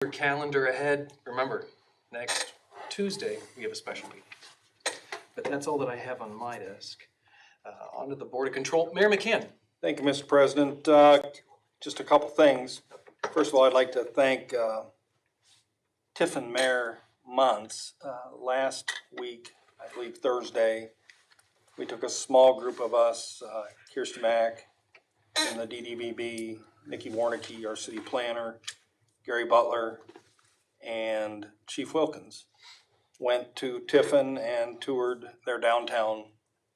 Your calendar ahead. Remember, next Tuesday we have a special meeting. But that's all that I have on my desk. On to the Board of Control. Mayor McCann. Thank you, Mr. President. Just a couple things. First of all, I'd like to thank Tiffin Mayor Muntz. Last week, I believe Thursday, we took a small group of us, Kirsty Mack and the DDVB, Nikki Warnicki, our city planner, Gary Butler, and Chief Wilkins, went to Tiffin and toured their downtown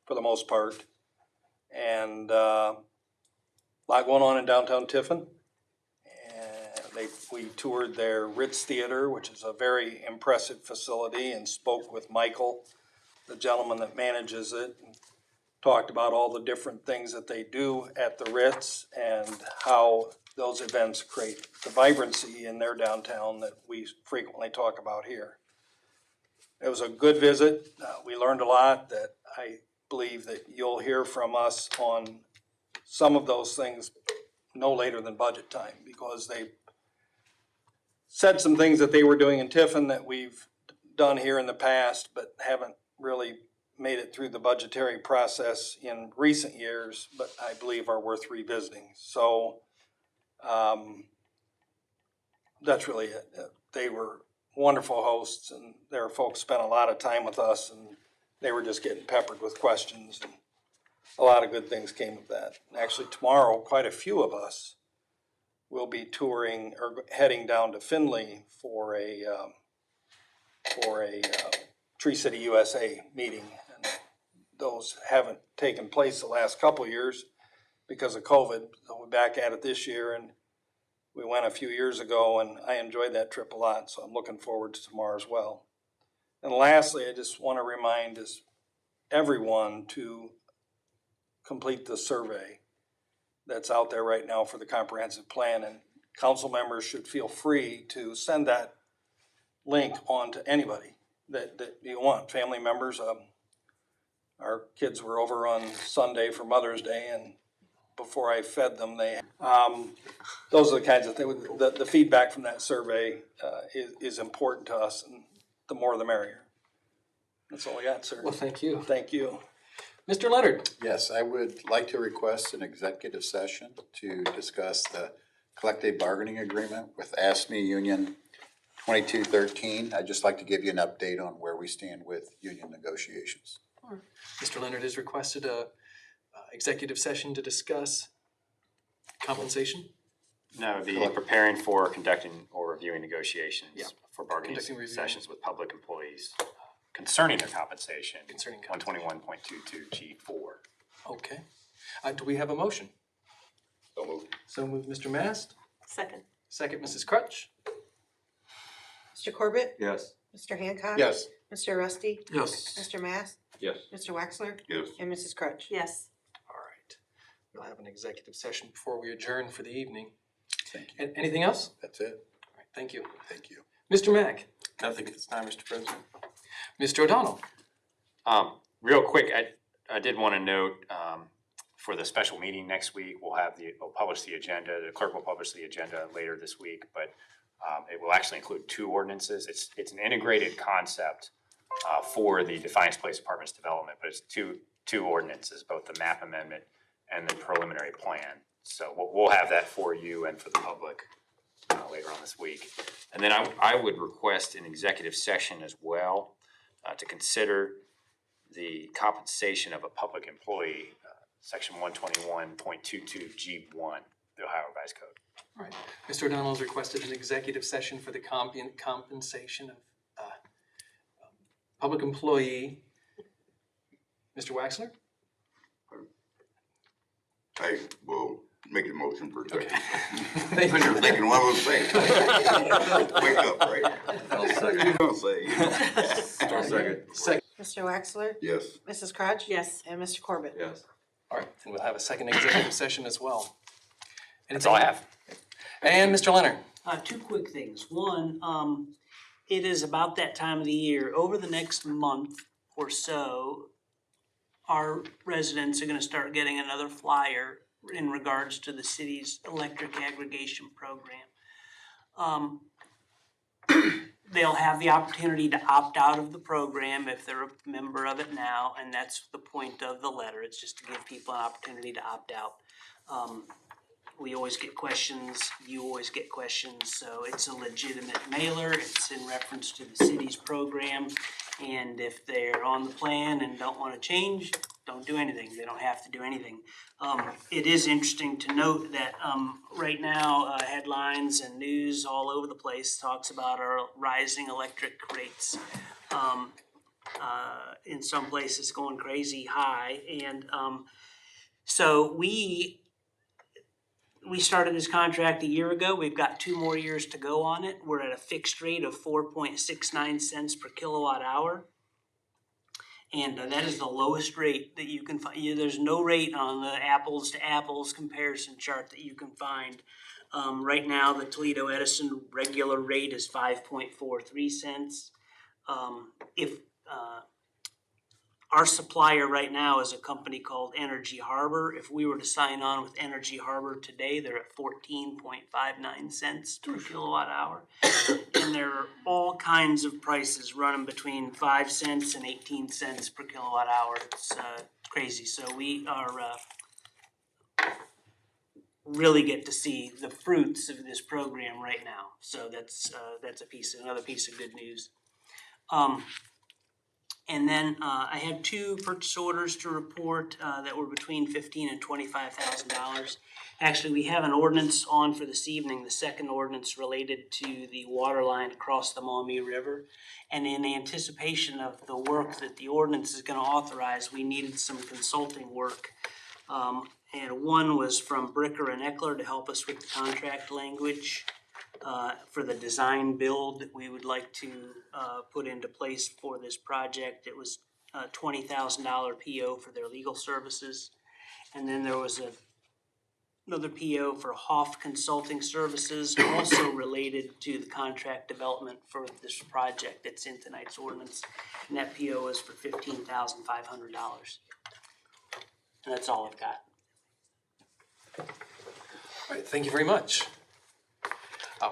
for the most part. And a lot going on in downtown Tiffin. And we toured their Ritz Theater, which is a very impressive facility, and spoke with Michael, the gentleman that manages it, and talked about all the different things that they do at the Ritz and how those events create the vibrancy in their downtown that we frequently talk about here. It was a good visit. We learned a lot that I believe that you'll hear from us on some of those things no later than budget time, because they said some things that they were doing in Tiffin that we've done here in the past, but haven't really made it through the budgetary process in recent years, but I believe are worth revisiting. So that's really it. They were wonderful hosts, and their folks spent a lot of time with us, and they were just getting peppered with questions, and a lot of good things came of that. Actually, tomorrow, quite a few of us will be touring or heading down to Findlay for a Tree City USA meeting. And those haven't taken place the last couple of years because of COVID. So we're back at it this year, and we went a few years ago, and I enjoyed that trip a lot. So I'm looking forward to tomorrow as well. And lastly, I just want to remind everyone to complete the survey that's out there right now for the comprehensive plan, and council members should feel free to send that link on to anybody that you want. Family members, our kids were over on Sunday for Mother's Day, and before I fed them, those are the kinds of things. The feedback from that survey is important to us, and the more the merrier. That's all I got, sir. Well, thank you. Thank you. Mr. Leonard. Yes, I would like to request an executive session to discuss the collective bargaining agreement with ASME Union 2213. I'd just like to give you an update on where we stand with union negotiations. Mr. Leonard has requested a executive session to discuss compensation. No, it'd be preparing for conducting or reviewing negotiations for bargaining sessions with public employees concerning their compensation. Concerning 121.22 G4. Okay. Do we have a motion? So moved. So moved, Mr. Mast. Second. Second, Mrs. Crutch. Mr. Corbett? Yes. Mr. Hancock? Yes. Mr. Rusty? Yes. Mr. Mast? Yes. Mr. Wexler? Yes. And Mrs. Crutch? Yes. All right. We'll have an executive session before we adjourn for the evening. Thank you. Anything else? That's it. All right, thank you. Thank you. Mr. Mack. Nothing at this time, Mr. President. Mr. O'Donnell. Real quick, I did want to note for the special meeting next week, we'll publish the agenda. The clerk will publish the agenda later this week, but it will actually include two ordinances. It's an integrated concept for the Defiance Place Apartments development, but it's two ordinances, both the map amendment and the preliminary plan. So we'll have that for you and for the public later on this week. And then I would request an executive session as well to consider the compensation of a public employee, section 121.22 G1, the Ohio Revised Code. All right. Mr. O'Donnell has requested an executive session for the compensation of public employee. Mr. Wexler? I will make a motion for that. Okay. When you're thinking what I was saying. Wake up, right? I'll second. You're gonna say. I'll second. Second. Mr. Wexler? Yes. Mrs. Crutch? Yes. And Mr. Corbett? Yes. All right, and we'll have a second executive session as well. That's all I have. And Mr. Leonard. Two quick things. One, it is about that time of the year. Over the next month or so, our residents are gonna start getting another flyer in regards to the city's electric aggregation program. they'll have the opportunity to opt out of the program if they're a member of it now, and that's the point of the letter. It's just to give people an opportunity to opt out. We always get questions, you always get questions, so it's a legitimate mailer. It's in reference to the city's program, and if they're on the plan and don't wanna change, don't do anything. They don't have to do anything. It is interesting to note that, right now, headlines and news all over the place talks about our rising electric rates. In some places going crazy high, and, so we started this contract a year ago. We've got 2 more years to go on it. We're at a fixed rate of 4.69 cents per kilowatt hour. And that is the lowest rate that you can find. There's no rate on the apples to apples comparison chart that you can find. Right now, the Toledo Edison regular rate is 5.43 cents. If our supplier right now is a company called Energy Harbor. If we were to sign on with Energy Harbor today, they're at 14.59 cents per kilowatt hour. And there are all kinds of prices running between 5 cents and 18 cents per kilowatt hour. It's crazy. So we are really get to see the fruits of this program right now. So that's another piece of good news. And then I had 2 purchase orders to report that were between $15,000 and $25,000. Actually, we have an ordinance on for this evening, the second ordinance related to the water line across the Maumee River. And in anticipation of the work that the ordinance is going to authorize, we needed some consulting work. And one was from Bricker and Eckler to help us with the contract language. For the design build that we would like to put into place for this project. It was a $20,000 PO for their legal services. And then there was another PO for Hoff Consulting Services, also related to the contract development for this project that's in tonight's ordinance. And that PO is for $15,500. And that's all I've got. All right, thank you very much.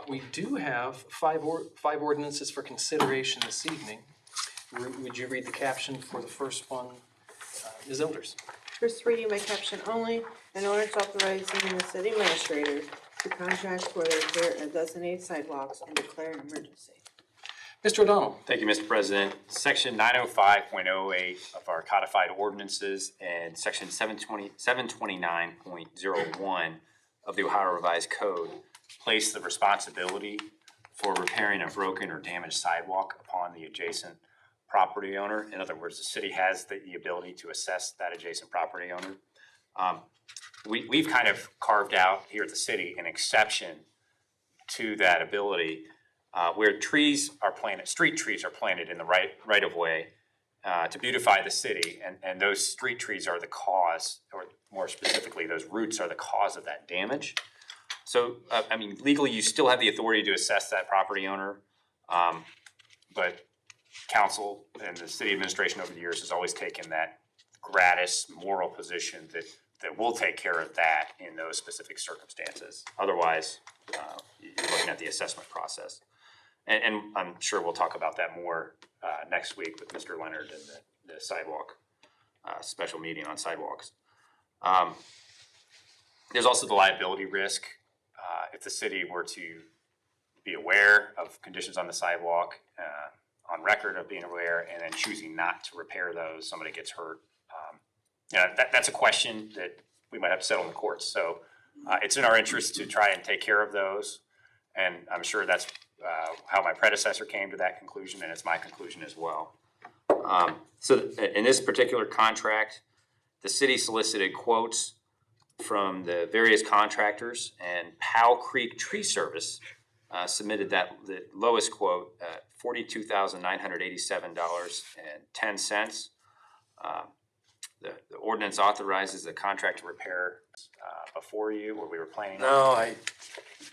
We do have five ordinances for consideration this evening. Would you read the caption for the first one, Ms. Elders? First reading by caption only, an ordinance authorizing the city administrator to contract for the repair of designated sidewalks and declare an emergency. Mr. O'Donnell? Thank you, Mr. President. Section 905.08 of our codified ordinances and section 729.01 of the Ohio Revised Code place the responsibility for repairing a broken or damaged sidewalk upon the adjacent property owner. In other words, the city has the ability to assess that adjacent property owner. We've kind of carved out here at the city an exception to that ability where trees are planted, street trees are planted in the right of way to beautify the city, and those street trees are the cause, or more specifically, those roots are the cause of that damage. So, I mean, legally, you still have the authority to assess that property owner, but council and the city administration over the years has always taken that gratis moral position that we'll take care of that in those specific circumstances. Otherwise, you're looking at the assessment process. And I'm sure we'll talk about that more next week with Mr. Leonard and the sidewalk, special meeting on sidewalks. There's also the liability risk. If the city were to be aware of conditions on the sidewalk, on record of being aware, and then choosing not to repair those, somebody gets hurt. That's a question that we might have to settle in the courts. So it's in our interest to try and take care of those. And I'm sure that's how my predecessor came to that conclusion, and it's my conclusion as well. So in this particular contract, the city solicited quotes from the various contractors, and Powell Creek Tree Service submitted the lowest quote, $42,987.10. The ordinance authorizes the contract to repair before you, where we were planning on. No, I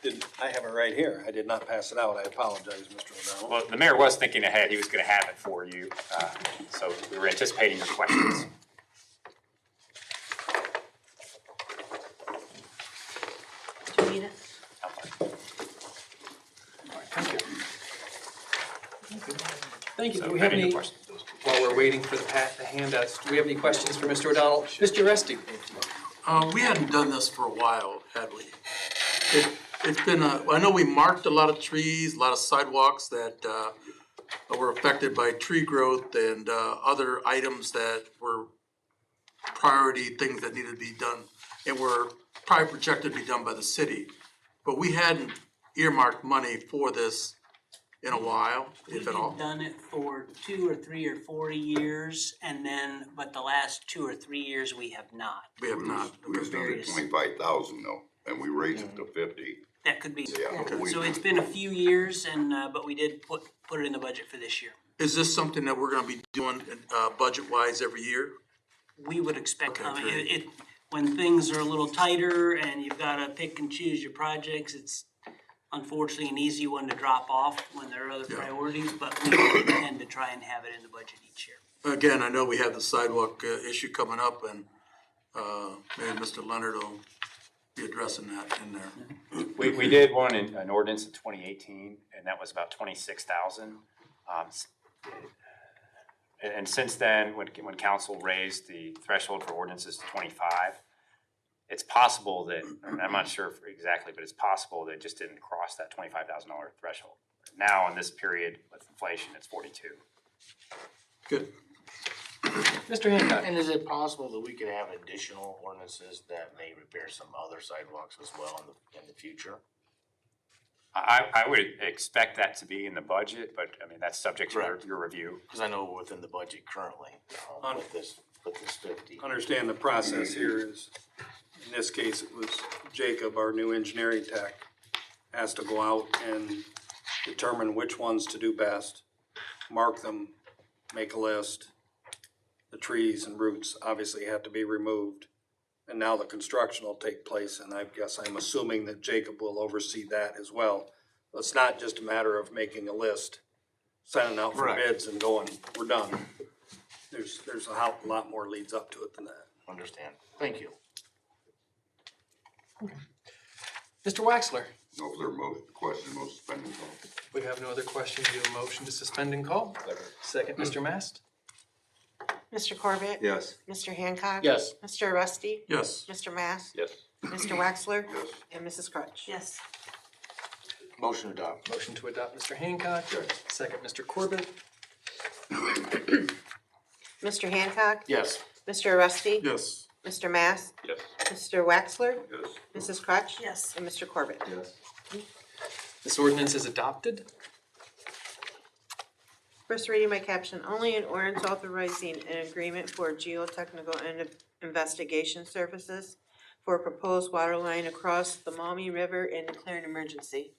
didn't, I have it right here. I did not pass it out. I apologize, Mr. O'Donnell. Well, the mayor was thinking ahead. He was gonna have it for you, so we were anticipating your questions. Do you need it? All right, thank you. Thank you. So Do we have any any, questions? while we're waiting for the handouts, do we have any questions for Mr. O'Donnell? Mr. Resty? We hadn't done this for a while, had we? It's been, I know we marked a lot of trees, a lot of sidewalks that, were affected by tree growth and, other items that were priority things that needed to be done and were probably projected to be done by the city. But we hadn't earmarked money for this in a while, if at all. We've done it for 2 or 3 or 4 years, and then, but the last 2 or 3 years we have not. We have not. We was done at Various- 25,000 though, and we raised it to 50. That could be, Yeah, but we- so it's been a few years and, but we did put it in the budget for this year. Is this something that we're gonna be doing, budget-wise every year? We would expect, Okay, great. when things are a little tighter and you've gotta pick and choose your projects, it's unfortunately an easy one to drop off when there are other Yeah. priorities, but we tend to try and have it in the budget each year. Again, I know we have the sidewalk, issue coming up and, maybe Mr. Leonard will be addressing that in there. We did one in an ordinance in 2018, and that was about 26,000. And since then, when council raised the threshold for ordinances to 25, it's possible that, and I'm not sure exactly, but it's possible that it just didn't cross that $25,000 threshold. Now, in this period with inflation, it's 42. Good. Mr. Hancock? And is it possible that we could have additional ordinances that may repair some other sidewalks as well in the future? I would expect that to be in the budget, but I mean, that's subject to Correct. your review. Because I know within the budget currently, with this 50. Understand the process here is, in this case, it was Jacob, our new engineering tech, has to go out and determine which ones to do best, mark them, make a list. The trees and roots obviously have to be removed. And now the construction will take place, and I'm assuming that Jacob will oversee that as well. It's not just a matter of making a list, sending out for Correct. bids and going, we're done. There's a lot more leads up to it than that. Understand. Thank you. Mr. Waxler? No further question, no spending call. We have no other questions. Do you have a motion to suspend and call? Second, Mr. Mast? Mr. Corbett? Yes. Mr. Hancock? Yes. Mr. Rusty? Yes. Mr. Mass? Yes. Mr. Waxler? Yes. And Mrs. Crutch? Yes. Motion adopt. Motion to adopt, Mr. Hancock. Second, Mr. Corbett? Mr. Hancock? Yes. Mr. Rusty? Yes. Mr. Mass? Yes. Mr. Waxler? Yes. Mrs. Crutch? Yes. And Mr. Corbett? Yes. This ordinance is adopted. First reading by caption only, an ordinance authorizing an agreement for geotechnical investigation services for a proposed water line across the Maumee River and declaring emergency.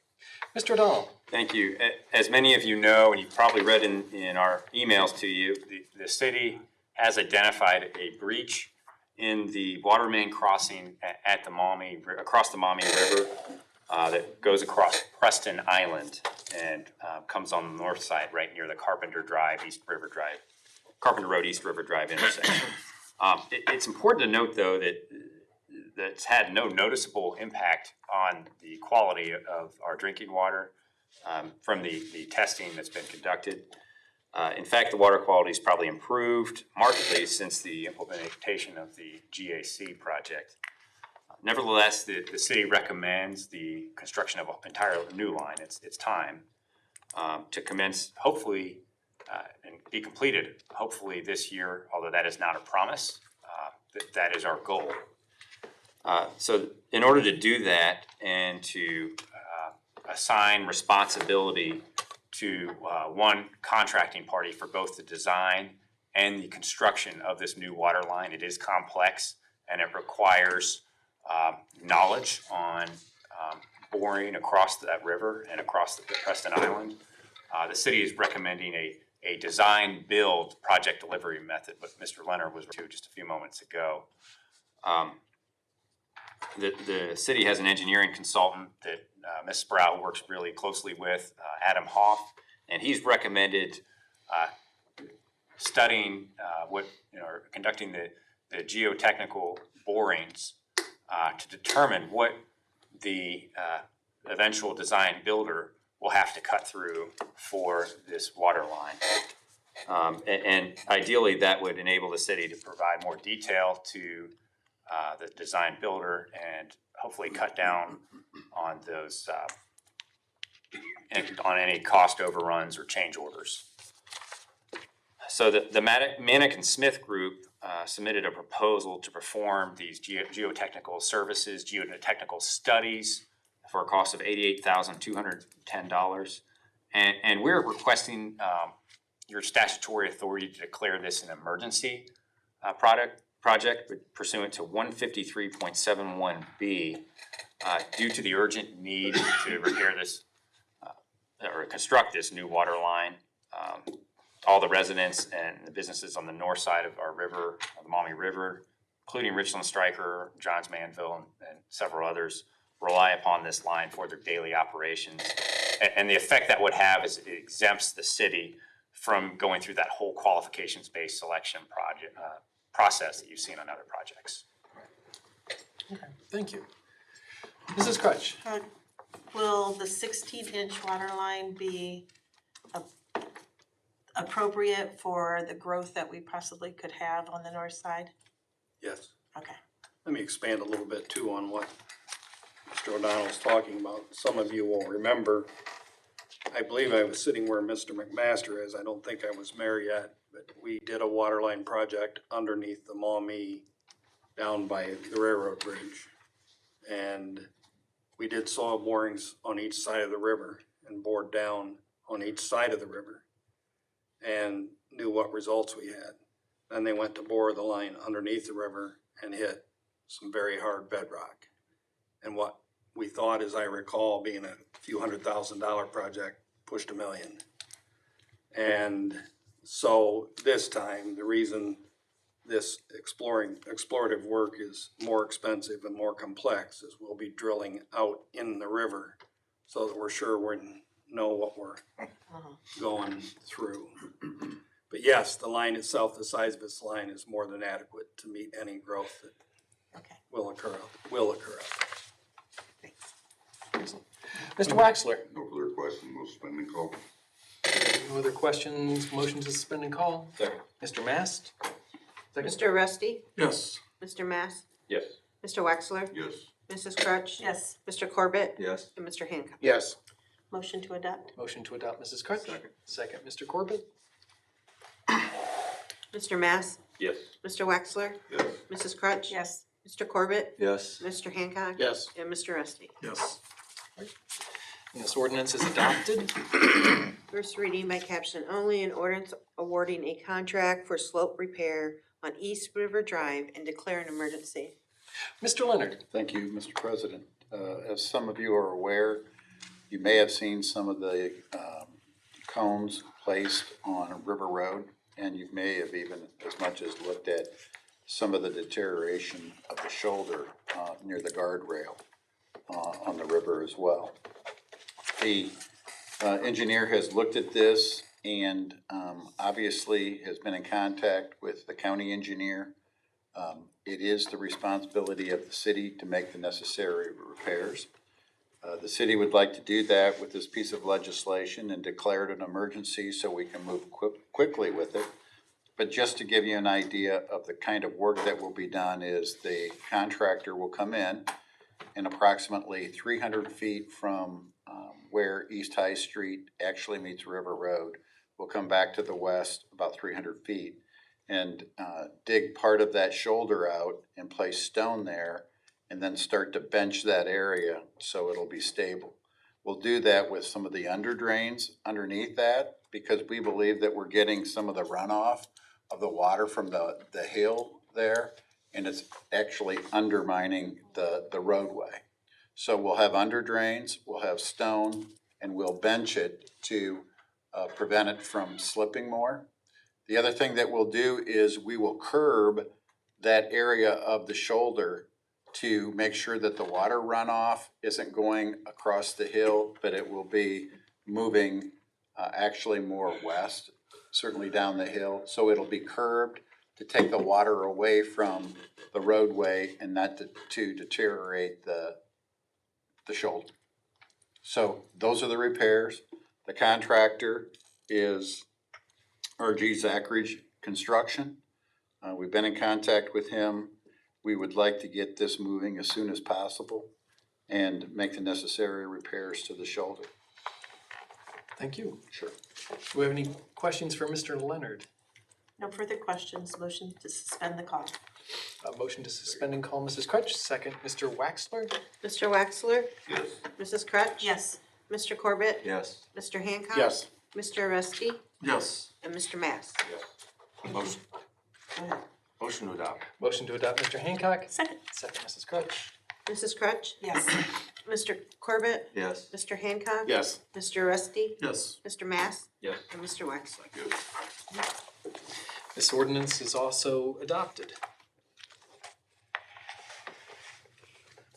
Mr. O'Donnell? Thank you. As many of you know, and you've probably read in our emails to you, the city has identified a breach in the water main crossing at the Maumee, across the Maumee River, that goes across Preston Island and comes on the north side right near the Carpenter Road, East River Drive intersection. It's important to note, though, that that's had no noticeable impact on the quality of our drinking water from the testing that's been conducted. In fact, the water quality has probably improved markedly since the implementation of the GAC project. Nevertheless, the city recommends the construction of an entirely new line. It's time to commence, hopefully, and be completed, hopefully this year, although that is not a promise. That is our goal. So in order to do that and to assign responsibility to one contracting party for both the design and the construction of this new water line, it is complex and it requires knowledge on boring across that river and across the Preston Island. The city is recommending a design build project delivery method, what Mr. Leonard was to just a few moments ago. The city has an engineering consultant that Ms. Sprout works really closely with, Adam Hoff, and he's recommended studying or conducting the geotechnical borings to determine what the eventual design builder will have to cut through for this water line. And ideally, that would enable the city to provide more detail to the design builder and hopefully cut down on those, and on any cost overruns or change orders. So the Manick and Smith Group submitted a proposal to perform these geotechnical services, geotechnical studies for a cost of $88,210. And we're requesting your statutory authority to declare this an emergency project pursuant to 153.71B due to the urgent need to repair this or construct this new water line. All the residents and the businesses on the north side of our river, the Maumee River, including Richland Stryker, Johns Manville, and several others, rely upon this line for their daily operations. And the effect that would have is it exempts the city from going through that whole qualifications-based selection process that you've seen on other projects. Okay, thank you. Mrs. Crutch? Will the 16-inch water line be appropriate for the growth that we possibly could have on the north side? Yes. Okay. Let me expand a little bit too on what Mr. O'Donnell's talking about. Some of you will remember, I believe I was sitting where Mr. McMaster is. I don't think I was mayor yet, but we did a water line project underneath the Maumee down by the railroad bridge. And we did soil borings on each side of the river and bored down on each side of the river and knew what results we had. Then they went to bore the line underneath the river and hit some very hard bedrock. And what we thought, as I recall, being a few $100,000 project, pushed $1 million. And so this time, the reason this explorative work is more expensive and more complex is we'll be drilling out in the river so that we're sure we know what we're going through. But yes, the line itself, the size of this line is more than adequate to meet any growth that will occur out there. Mr. Waxler? No further question, we'll suspend and call. No other questions, motion to suspend and call? Second. Mr. Mast? Second. Mr. Rusty? Yes. Mr. Mass? Yes. Mr. Wexler? Yes. Mrs. Crutch? Yes. Mr. Corbett? Yes. And Mr. Hancock? Yes. Motion to adopt? Motion to adopt, Mrs. Crutch? Second, Mr. Corbett? Mr. Mass? Yes. Mr. Wexler? Yes. Mrs. Crutch? Yes. Mr. Corbett? Yes. Mr. Hancock? Yes. And Mr. Rusty? Yes. And this ordinance is adopted. First reading by caption only, an ordinance awarding a contract for slope repair on East River Drive and declare an emergency. Mr. Leonard? Thank you, Mr. President. As some of you are aware, you may have seen some of the cones placed on River Road, and you may have even as much as looked at some of the deterioration of the shoulder near the guardrail on the river as well. The engineer has looked at this and obviously has been in contact with the county engineer. It is the responsibility of the city to make the necessary repairs. The city would like to do that with this piece of legislation and declare it an emergency so we can move quickly with it. But just to give you an idea of the kind of work that will be done is the contractor will come in and approximately 300 feet from where East High Street actually meets River Road, will come back to the west about 300 feet and dig part of that shoulder out and place stone there and then start to bench that area so it'll be stable. We'll do that with some of the under drains underneath that because we believe that we're getting some of the runoff of the water from the hill there, and it's actually undermining the roadway. So we'll have under drains, we'll have stone, and we'll bench it to prevent it from slipping more. The other thing that we'll do is we will curb that area of the shoulder to make sure that the water runoff isn't going across the hill, but it will be moving actually more west, certainly down the hill. So it'll be curbed to take the water away from the roadway and not to deteriorate the shoulder. So those are the repairs. The contractor is RG Zachary Construction. We've been in contact with him. We would like to get this moving as soon as possible and make the necessary repairs to the shoulder. Thank you. Sure. Do we have any questions for Mr. Leonard? No further questions, motion to suspend the call. A motion to suspend and call Mrs. Crutch, second Mr. Waxler. Mr. Waxler? Yes. Mrs. Crutch? Yes. Mr. Corbett? Yes. Mr. Hancock? Yes. Mr. Rusty? Yes. And Mr. Mass? Motion, Go ahead. motion to adopt. Motion to adopt Mr. Hancock, Second. second Mrs. Crutch. Mrs. Crutch? Yes. Mr. Corbett? Yes. Mr. Hancock? Yes. Mr. Rusty? Yes. Mr. Mass? Yes. And Mr. Waxler? This ordinance is also adopted.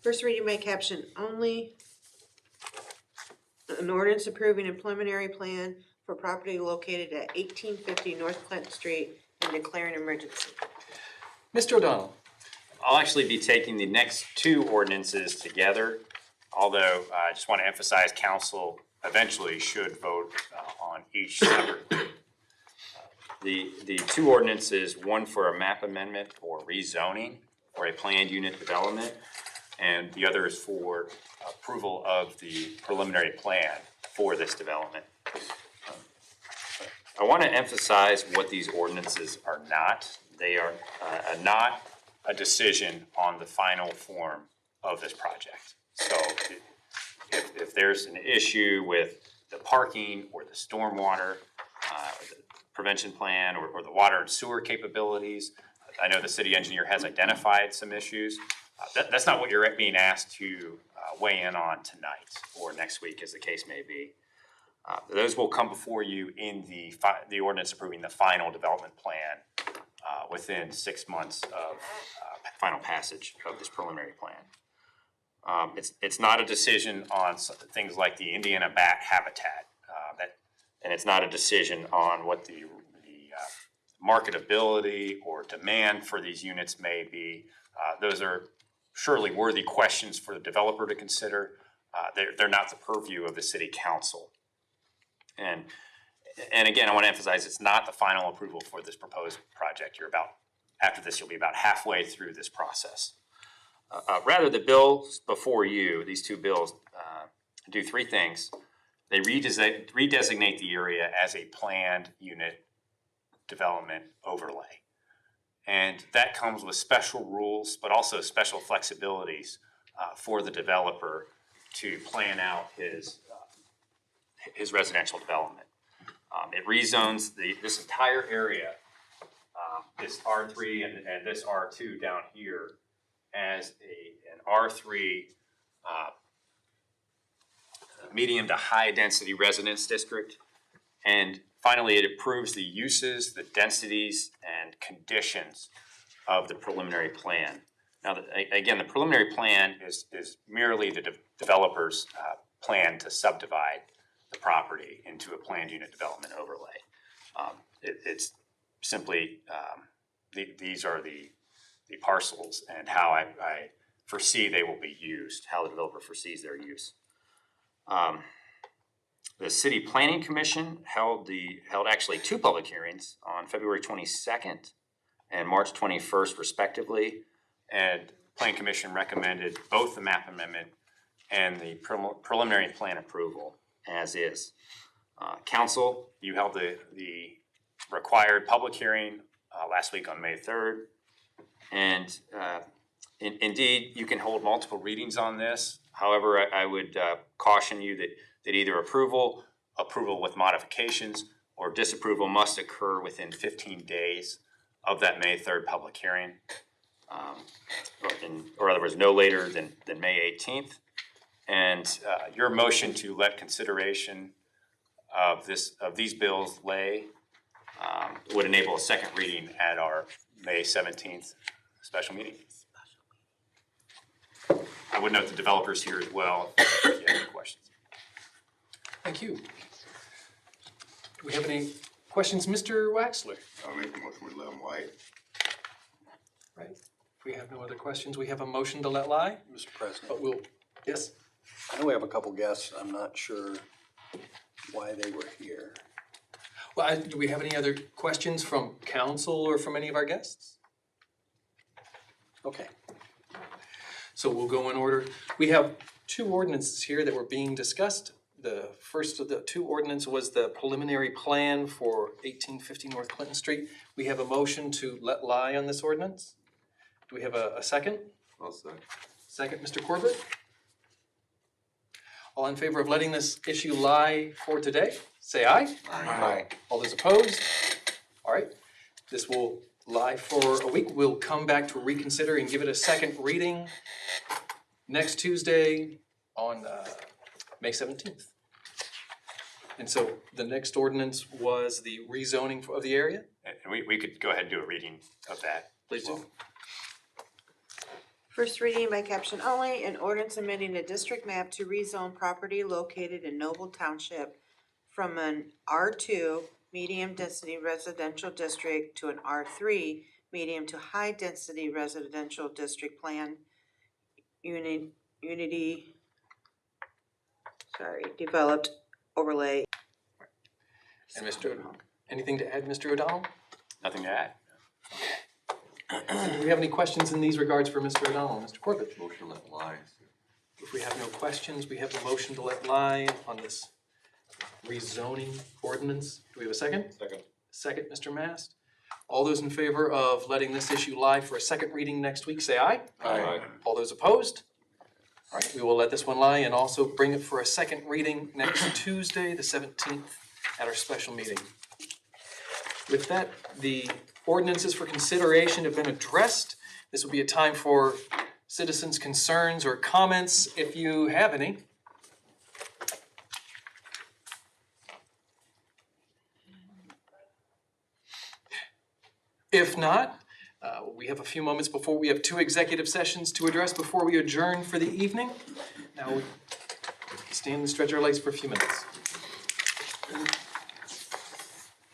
First reading by caption only. An ordinance approving a preliminary plan for property located at 1850 North Clinton Street and declaring an emergency. Mr. O'Donnell. I'll actually be taking the next two ordinances together, although I just want to emphasize council eventually should vote on each separately. The two ordinances, one for a map amendment or rezoning for a planned unit development, and the other is for approval of the preliminary plan for this development. I want to emphasize what these ordinances are not. They are not a decision on the final form of this project. So if there's an issue with the parking or the stormwater the prevention plan or the water and sewer capabilities, I know the city engineer has identified some issues. That's not what you're being asked to weigh in on tonight or next week, as the case may be. Those will come before you in the ordinance approving the final development plan within 6 months of final passage of this preliminary plan. It's not a decision on things like the Indiana bat habitat, and it's not a decision on what the marketability or demand for these units may be. Those are surely worthy questions for the developer to consider. They're not the purview of the city council. And again, I want to emphasize it's not the final approval for this proposed project. After this, you'll be about halfway through this process. Rather, the bills before you, these two bills, do three things. They redesignate the area as a planned unit development overlay. And that comes with special rules, but also special flexibilities for the developer to plan out his residential development. It rezones this entire area, this R3 and this R2 down here, as an R3 medium to high density residence district. And finally, it approves the uses, the densities, and conditions of the preliminary plan. Now, again, the preliminary plan is merely the developer's plan to subdivide the property into a planned unit development overlay. It's simply, these are the parcels and how I foresee they will be used, how the developer foresees their use. The City Planning Commission held actually two public hearings on February 22nd and March 21st respectively. And Planning Commission recommended both the map amendment and the preliminary plan approval as is. Council, you held the required public hearing last week on May 3rd. And indeed, you can hold multiple readings on this. However, I would caution you that either approval with modifications, or disapproval must occur within 15 days of that May 3rd public hearing. Or in other words, no later than May 18th. And your motion to let consideration of these bills lay would enable a second reading at our May 17th special meeting. I would note the developers here as well if you have any questions. Thank you. Do we have any questions, Mr. Waxler? I'll make a motion with Lem White. Right. If we have no other questions, we have a motion to let lie, Mr. President. but yes. I know we have a couple guests, I'm not sure why they were here. Well, do we have any other questions from council or from any of our guests? Okay. So we'll go in order. We have two ordinances here that were being discussed. The first of the two ordinances was the preliminary plan for 1850 North Clinton Street. We have a motion to let lie on this ordinance. Do we have a second? I'll second. Second, Mr. Corbett? All in favor of letting this issue lie for today, say aye. Aye. All those opposed? All right, this will lie for a week. We'll come back to reconsider and give it a second reading next Tuesday on May 17th. And so the next ordinance was the rezoning of the area? And we could go ahead and do a reading of that. Please do. First reading by caption only, an ordinance amending the district map to rezone property located in Noble Township from an R2 medium density residential district to an R3 medium to high density residential district plan developed overlay. And anything to add, Mr. O'Donnell? Nothing to add? Do we have any questions in these regards for Mr. O'Donnell? Mr. Corbett? Motion let lie. If we have no questions, we have the motion to let lie on this rezoning ordinance. Do we have a second? Second. Second, Mr. Mast. All those in favor of letting this issue lie for a second reading next week, say aye. Aye. All those opposed? All right, we will let this one lie and also bring it for a second reading next Tuesday, the 17th, at our special meeting. With that, the ordinances for consideration have been addressed. This will be a time for citizens' concerns or comments, if you have any. If not, we have a few moments before we have two executive sessions to address before we adjourn for the evening. Now we stand and stretch our legs for a few minutes.